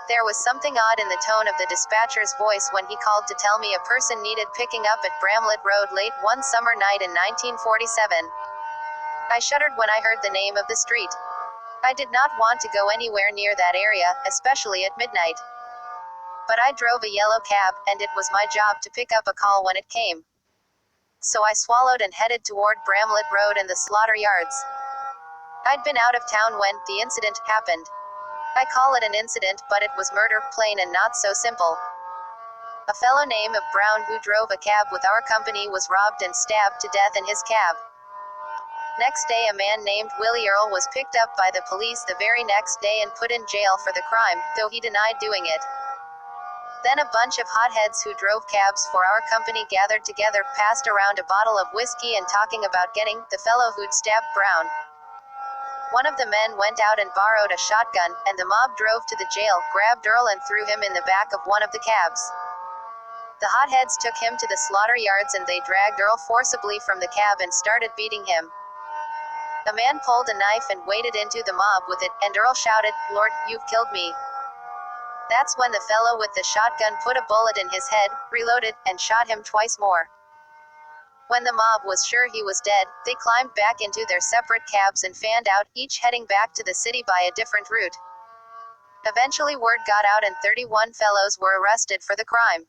There was something odd in the tone of the dispatcher's voice when he called to tell me a person needed picking up at Bramlett Road late one summer night in 1947. I shuddered when I heard the name of the street. I did not want to go anywhere near that area, especially at midnight. But I drove a yellow cab, and it was my job to pick up a call when it came. So I swallowed and headed toward Bramlett Road and the slaughter yards. I'd been out of town when the incident happened. I call it an incident, but it was murder, plain and not so simple. A fellow named Brown who drove a cab with our company was robbed and stabbed to death in his cab. Next day a man named Willie Earl was picked up by the police the very next day and put in jail for the crime, though he denied doing it. Then a bunch of hotheads who drove cabs for our company gathered together, passed around a bottle of whiskey and talking about getting the fellow who'd stabbed Brown. One of the men went out and borrowed a shotgun, and the mob drove to the jail, grabbed Earl and threw him in the back of one of the cabs. The hotheads took him to the slaughter yards and they dragged Earl forcibly from the cab and started beating him. A man pulled a knife and waded into the mob with it, and Earl shouted, "Lord, you've killed me." That's when the fellow with the shotgun put a bullet in his head, reloaded, and shot him twice more. When the mob was sure he was dead, they climbed back into their separate cabs and fanned out, each heading back to the city by a different route. Eventually word got out and 31 fellows were arrested for the crime.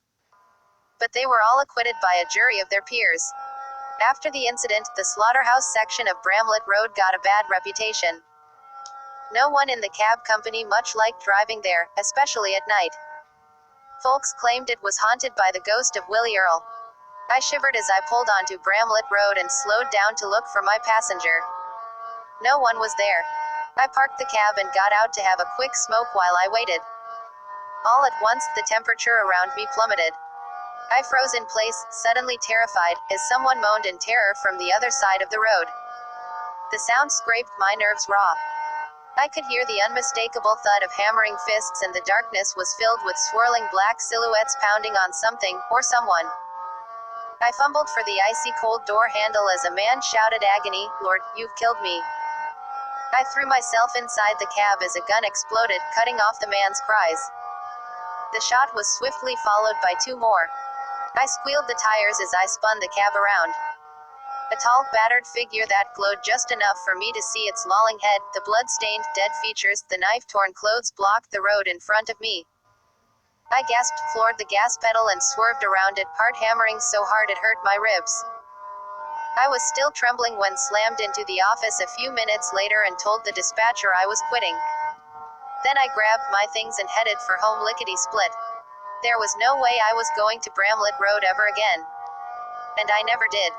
But they were all acquitted by a jury of their peers. After the incident, the slaughterhouse section of Bramlett Road got a bad reputation. No one in the cab company much liked driving there, especially at night. Folks claimed it was haunted by the ghost of Willie Earl. I shivered as I pulled onto Bramlett Road and slowed down to look for my passenger. No one was there. I parked the cab and got out to have a quick smoke while I waited. All at once, the temperature around me plummeted. I froze in place, suddenly terrified, as someone moaned in terror from the other side of the road. The sound scraped my nerves raw. I could hear the unmistakable thud of hammering fists, and the darkness was filled with swirling black silhouettes pounding on something, or someone. I fumbled for the icy cold door handle as a man shouted agony, "Lord, you've killed me." I threw myself inside the cab as a gun exploded, cutting off the man's cries. The shot was swiftly followed by two more. I squealed the tires as I spun the cab around. A tall, battered figure that glowed just enough for me to see its lolling head, the blood-stained, dead features, the knife-torn clothes blocked the road in front of me. I gasped, floored the gas pedal and swerved around it, heart hammering so hard it hurt my ribs. I was still trembling when slammed into the office a few minutes later and told the dispatcher I was quitting. Then I grabbed my things and headed for home lickety-split. There was no way I was going to Bramlett Road ever again. And I never did.